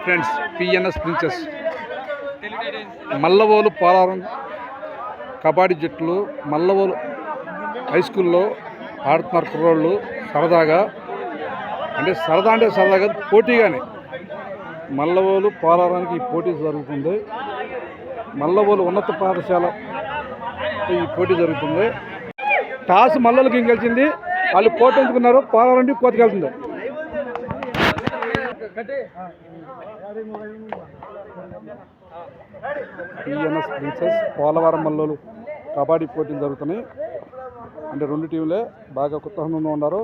Friends, PNS princess Mallavolu Polavaram kabaddi జట్లు Mallavolu high స్కూల్లో ఆడుతున్నారు కుర్రోళ్ళు. సరదాగా అంటే సరదాగా పోటీగానే మల్లవోలు పోలవరానికి ఈ పోటీ జరుగుతుంది. మల్లవోలు ఉన్నత పాఠశాల ఈ పోటీ జరుగుతుంది. టాస్ మల్లలకి గెలిచింది. వాళ్ళు పోటీ ఎంచుకున్నారు. పోలవరం కోతికి వెళ్తుంది. పిఎన్ఎస్ ప్రిన్సెస్ పోలవరం మల్లలు కబడ్డీ పోటీలు జరుగుతున్నాయి. అంటే రెండు టీంలే బాగా ఉత్సాహంగా ఉన్నారు.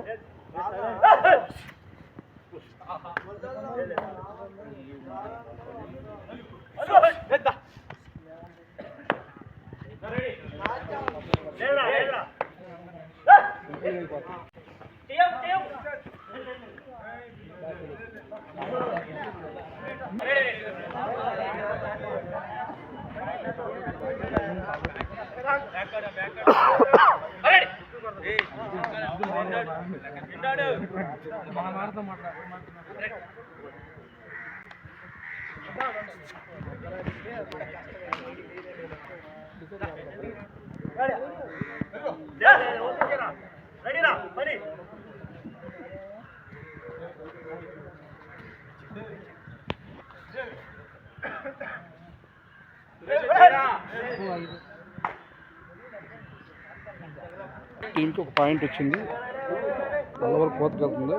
టీంకి ఒక పాయింట్ వచ్చింది. మల్లవోలు కోతకి వెళ్తుంది.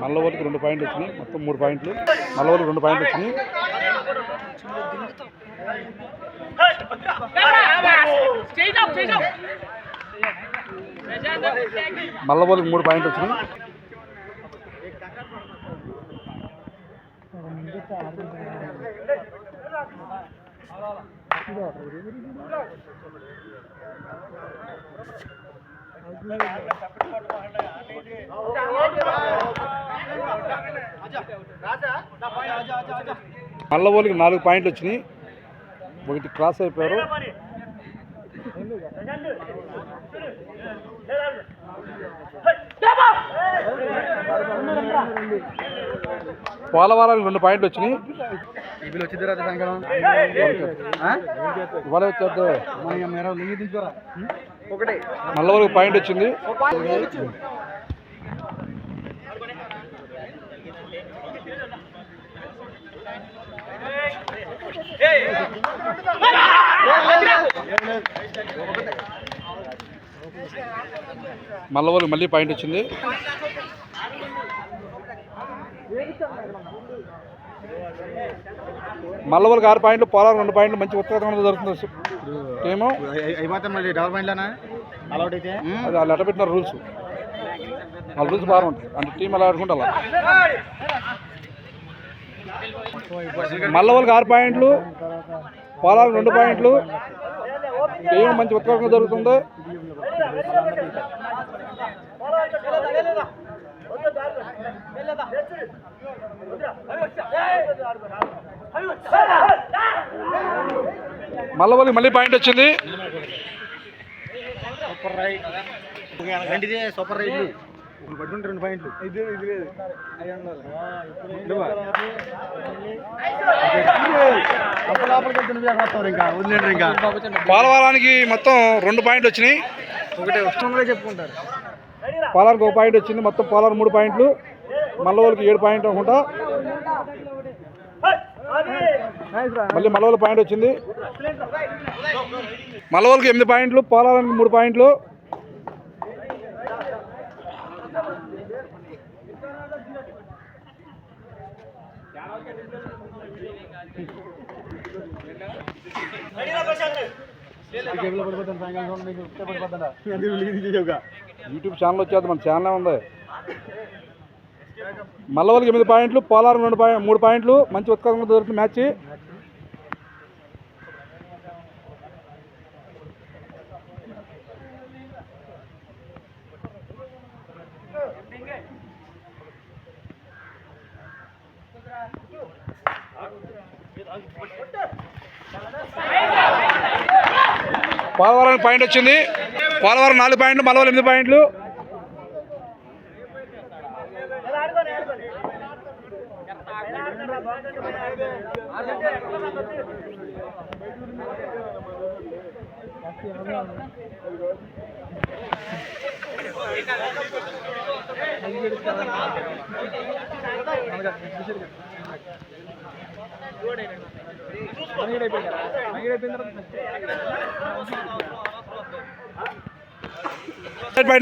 మల్లవోలుకి 2 పాయింట్లు వచ్చినాయి. మొత్తం 3 పాయింట్లు. మల్లవోలుకి 2 పాయింట్లు వచ్చినాయి. మల్లవోలుకి 3 పాయింట్లు వచ్చినాయి. మల్లవోలుకి 4 పాయింట్లు వచ్చినాయి. ఒకటి క్రాస్ అయిపోయారు. పోలవరానికి 2 పాయింట్లు వచ్చినాయి. మల్లవోలుకి పాయింట్ వచ్చింది. మల్లవోలుకి మళ్ళీ పాయింట్ వచ్చింది. మల్లవోలుకి 6 పాయింట్లు, పోలవరం 2 పాయింట్లు. మంచి ఉత్సాహంగా జరుగుతుంది టీము. అది వాళ్ళు ఎట్ట పెట్టిన రూల్స్, వాళ్ళ రూల్స్ బాగుంటాయి. అంటే టీం ఎలా ఆడుకుంటే అలా. మల్లవోలుకి 6 పాయింట్లు, పోలవరం 2 పాయింట్లు. టీం మంచి ఉత్సాహంగా జరుగుతుంది. మల్లవోలుకి మళ్ళీ పాయింట్ వచ్చింది. సూపర్ రైట్లు 2 పాయింట్లు. పోలవరానికి మొత్తం 2 పాయింట్లు వచ్చినాయి. చెప్పుకుంటారు. పోలవరానికి 1 పాయింట్ వచ్చింది. మొత్తం పోలవరం 3 పాయింట్లు, మల్లవోలుకి 7 పాయింట్లు అనుకుంటా. మళ్ళీ మల్లవోలు పాయింట్ వచ్చింది. మల్లవోలుకి 8 పాయింట్లు, పోలవరానికి 3 పాయింట్లు. क्या యూట్యూబ్ ఛానల్ వచ్చేది, మన ఛానల్ ఉంది. మల్లవల్లికి 8 పాయింట్లు, పోలవరం 3 పాయింట్లు. మంచి ఉత్కంఠంగా జరుగుతుంది మ్యాచ్. పోలవరం పాయింట్ వచ్చింది. పోలవరం 4 పాయింట్లు, మల్లవల్లి 8 పాయింట్లు.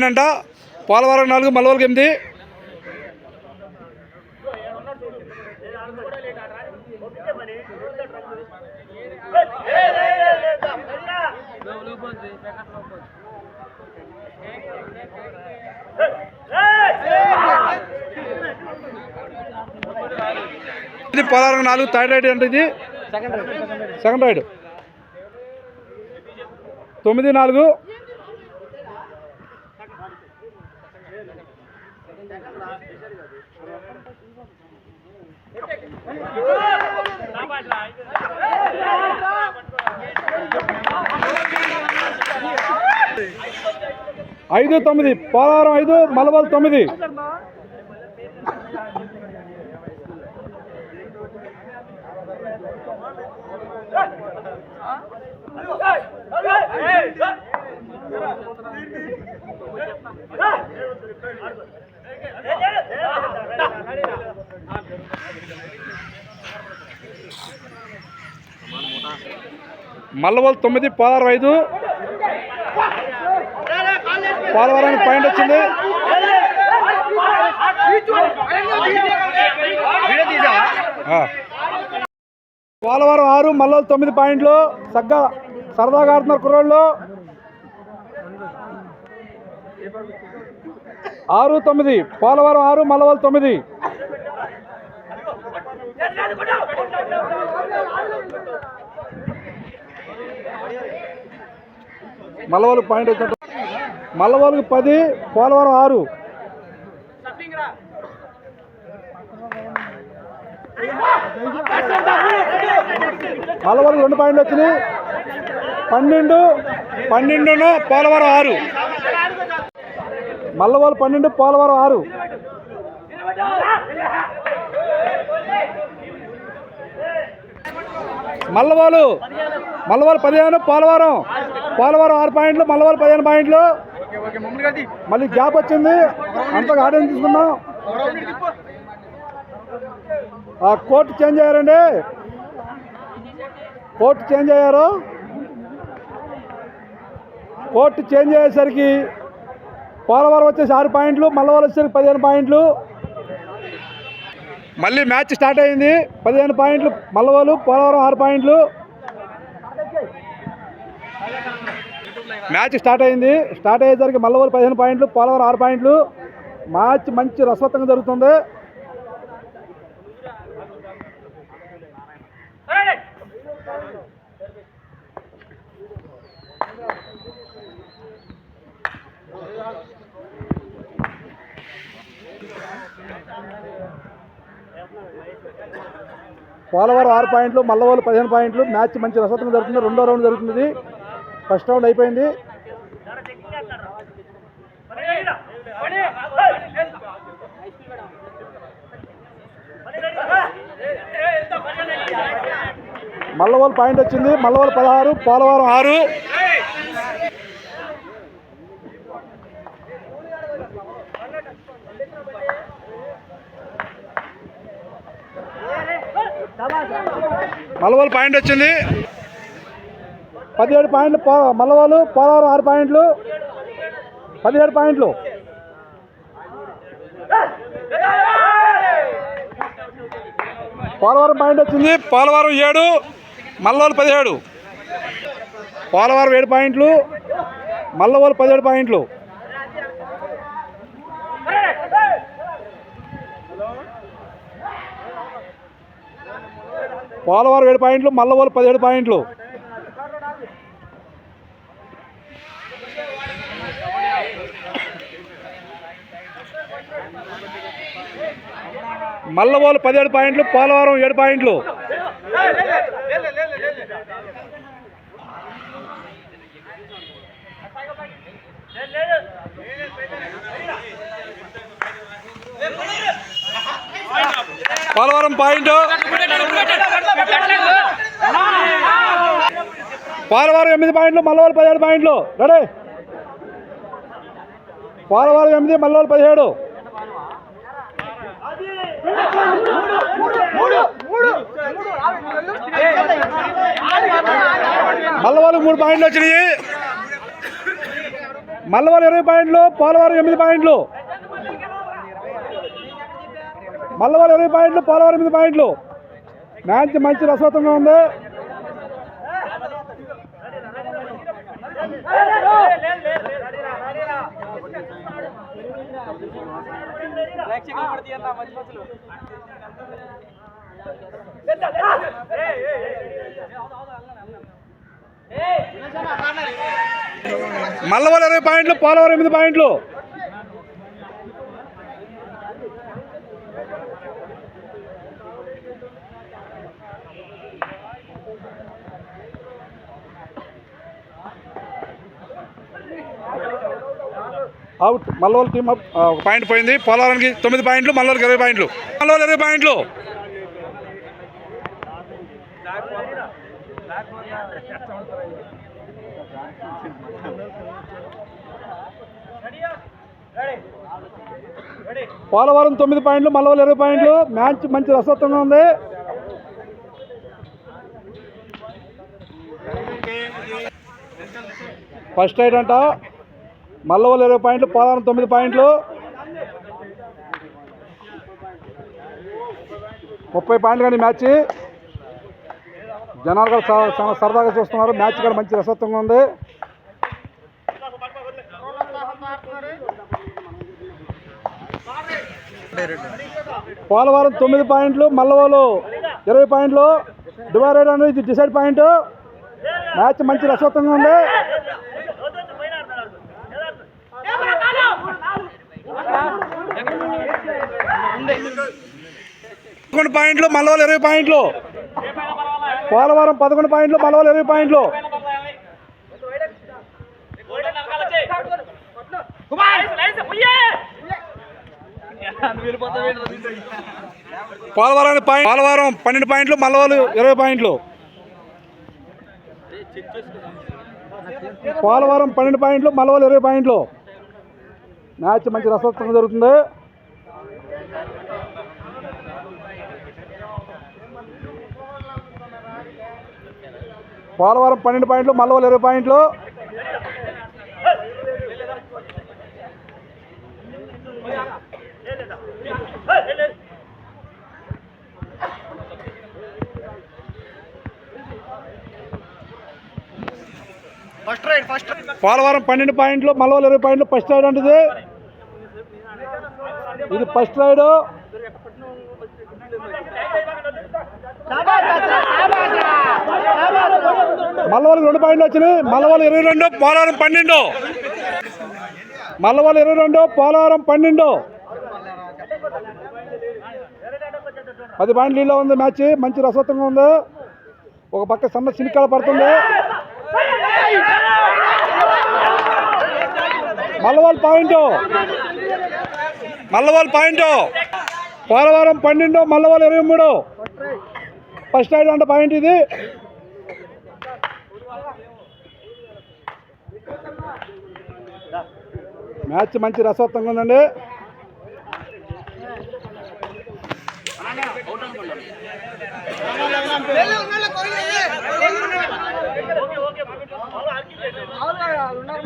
అంట పోలవరం 4, మల్లవల్లికి 8. ఇది పోలవరం 4 థర్డ్ రైడ్ అంటే ఇది సెకండ్ రైడ్. 9-4. ఐదు 9. పోలవరం 5, మల్లవల్లి 9. మల్లవల్లి 9, పోలవరం 5. పోలవరానికి పాయింట్ వచ్చింది. పోలవరం 6, మల్లవల్లి 9 పాయింట్లు. సరదాగా ఆడుతున్నారు కుర్రోళ్ళు. 6-9. పోలవరం 6, మల్లవల్లి 9. మల్లవల్లికి పాయింట్ వచ్చినట్టు. మల్లవల్లికి 10, పోలవరం 6. మల్లవల్లికి 2 పాయింట్లు వచ్చినాయి. 12 పోలవరం 6. మల్లవల్లి 12, పోలవరం 6. మల్లవల్లి 15, పోలవరం 6 పాయింట్లు, మల్లవల్లి 15 పాయింట్లు. మళ్ళీ గ్యాప్ వచ్చింది, అంతగా ఆడియన్స్ తీసుకున్నాం. కోర్టు చేంజ్ అయ్యారండి, కోర్టు చేంజ్ అయ్యేసరికి పోలవరం వచ్చేసి 6 పాయింట్లు, మల్లవల్లి వచ్చేసరికి 15 పాయింట్లు. మళ్ళీ మ్యాచ్ స్టార్ట్ అయింది. 15 పాయింట్లు మల్లవల్లి, పోలవరం 6 పాయింట్లు. మ్యాచ్ స్టార్ట్ అయ్యేసరికి మల్లవల్లి 15 పాయింట్లు, పోలవరం 6 పాయింట్లు. మ్యాచ్ మంచి రసవత్తంగా జరుగుతుంది. పోలవరం 6 పాయింట్లు, మల్లవల్లి 15 పాయింట్లు. మ్యాచ్ మంచి రసవత్తంగా జరుగుతుంది. 2వ రౌండ్ జరుగుతుంది. ఫస్ట్ రౌండ్ అయిపోయింది. మల్లవల్లి పాయింట్ వచ్చింది. మల్లవల్లి 16, పోలవరం 6. మల్లవల్లి పాయింట్ వచ్చింది. 17 పాయింట్లు మల్లవల్లి, పోలవరం 6 పాయింట్లు, 17 పాయింట్లు. పోలవరం పాయింట్ వచ్చింది. పోలవరం 7, మల్లవోలు 17. పోలవరం 7 పాయింట్లు, మల్లవోలు 17 పాయింట్లు. పోలవరం 7 పాయింట్లు, మల్లవోలు 17 పాయింట్లు. మల్లవోలు 17 పాయింట్లు, పోలవరం 7 పాయింట్లు. పోలవరం పాయింట్, పోలవరం 8 పాయింట్లు, మల్లవోలు 17 పాయింట్లు. రెడీ. పోలవరం 8, మల్లవోలు 17. మల్లవోలు 3 పాయింట్లు వచ్చినాయి. మల్లవోలు 20 పాయింట్లు, పోలవరం 8 పాయింట్లు. మల్లవోలు 20 పాయింట్లు, పోలవరం 8 పాయింట్లు. మ్యాచ్ మంచి రసవత్తంగా ఉంది. మల్లవోలు 20 పాయింట్లు, పోలవరం 8 పాయింట్లు. అవుట్. మల్లవోలు టీం ఒక పాయింట్ పోయింది. పోలవరానికి 9 పాయింట్లు, మల్లవోలుకి 20 పాయింట్లు. మల్లవోలు 20 పాయింట్లు. పోలవరం 9 పాయింట్లు, మల్లవోలు 20 పాయింట్లు. మ్యాచ్ మంచి రసవత్తంగా ఉంది. ఫస్ట్ రైడ్ అంట. మల్లవోలు 20 పాయింట్లు, పోలవరం 9 పాయింట్లు. 30 పాయింట్లు కానీ మ్యాచ్. జనాలు కూడా చాలా సరదాగా చూస్తున్నారు. మ్యాచ్ కూడా మంచి రసవత్తంగా ఉంది. పోలవరం 9 పాయింట్లు, మల్లవోలు 20 పాయింట్లు. డివైడెడ్ అనేది ఇది డిసైడ్ పాయింట్. మ్యాచ్ మంచి రసవత్తంగా ఉంది. 11 పాయింట్లు, మల్లవోలు 20 పాయింట్లు. పోలవరం 11 పాయింట్లు, మల్లవోలు 20 పాయింట్లు. పోలవరం 12 పాయింట్లు, మల్లవోలు 20 పాయింట్లు. పోలవరం 12 పాయింట్లు, మల్లవోలు 20 పాయింట్లు. మ్యాచ్ మంచి రసవత్తంగా జరుగుతుంది. పోలవరం 12 పాయింట్లు, మల్లవోలు 20 పాయింట్లు. పోలవరం 12 పాయింట్లు, మల్లవోలు 20 పాయింట్లు. ఫస్ట్ రైడ్ అంటే ఇది ఫస్ట్ రైడ్. మల్లవోలు 2 పాయింట్లు వచ్చినాయి. మల్లవోలు 22, పోలవరం 12. మల్లవోలు 22, పోలవరం 12. 10 పాయింట్లు లీడ్లో ఉంది. మ్యాచ్ మంచి రసవత్తంగా ఉంది. ఒక పక్క సన్న చినికాల పడుతుంది. Mallavolu point, Mallavolu point. Polavaram 12, Mallavolu 23. First raid అంటే పాయింట్ ఇది. మ్యాచ్ మంచి రసవత్తంగా ఉందండి.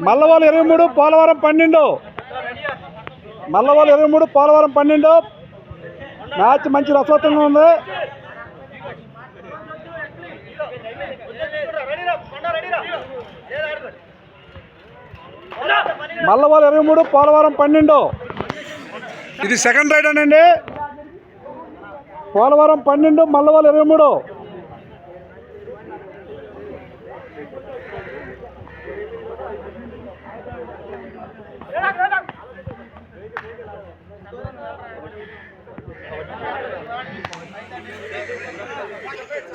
మల్లవోలు 23, పోలవరం 12. మల్లవోలు 23, పోలవరం 12. మ్యాచ్ మంచి రసవత్తంగా ఉంది. మల్లవాళ్ళు 23, పోలవరం 12. ఇది సెకండ్ రైడ్ అండి. పోలవరం 12, మల్లవాళ్ళు 23.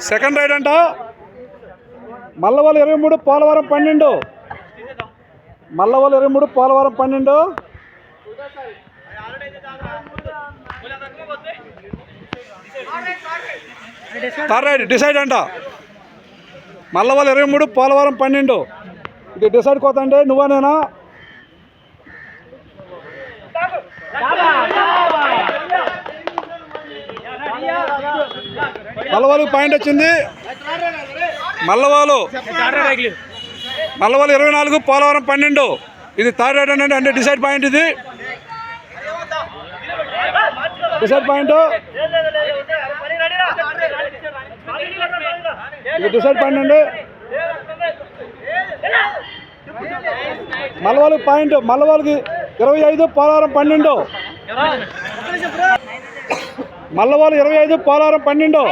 సెకండ్ రైడ్ అంట. Mallavallu 23, Polavaram 12. Mallavallu 23, Polavaram 12. Third raid decide అంట. మల్లవాళ్ళు 23, పోలవరం 12. ఇది డిసైడ్ కోతండి. నువ్వనేనా? మల్లవాళ్ళకి పాయింట్ వచ్చింది. మల్లవాళ్ళు 24, పోలవరం 12. ఇది థర్డ్ రైడ్ అండి. అంటే డిసైడ్ పాయింట్. ఇది డిసైడ్ పాయింట్. ఇది డిసైడ్ పాయింట్ అండి. మల్లవాళ్ళకి పాయింట్. మల్లవాళ్ళకి 25, పోలవరం 12. మల్లవాళ్ళు 25, పోలవరం 12.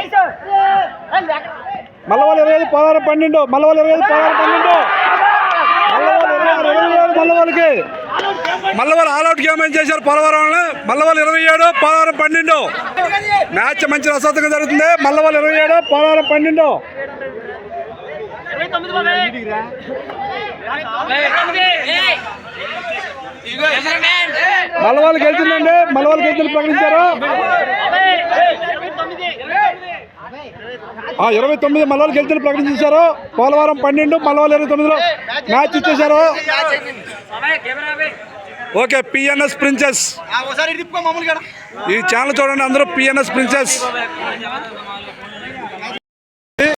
మల్లవాళ్ళు 25, పోలవరం 12. మల్లవాళ్ళు 25, పోలవరం 12. మల్లవాళ్ళకి మల్లవాళ్ళు ఆల్అౌట్ గేమ్ ఏం చేశారు పోలవరంలో. మల్లవాళ్ళు 27, పోలవరం 12. మ్యాచ్ మంచి రసవత్తంగా జరుగుతుంది. మల్లవాళ్ళు 27, పోలవరం 12. మల్లవాళ్ళు గెలిచిందండి. మల్లవాళ్ళు గెలిచింది ప్రకటించారు. 29 మల్లవాళ్ళు గెలిచింది ప్రకటించారు. పోలవరం 12, మల్లవాళ్ళు 29లో మ్యాచ్ ఇచ్చేశారు. Okay, PNS princess. ఈ ఛానల్ చూడండి అందరూ. PNS princess.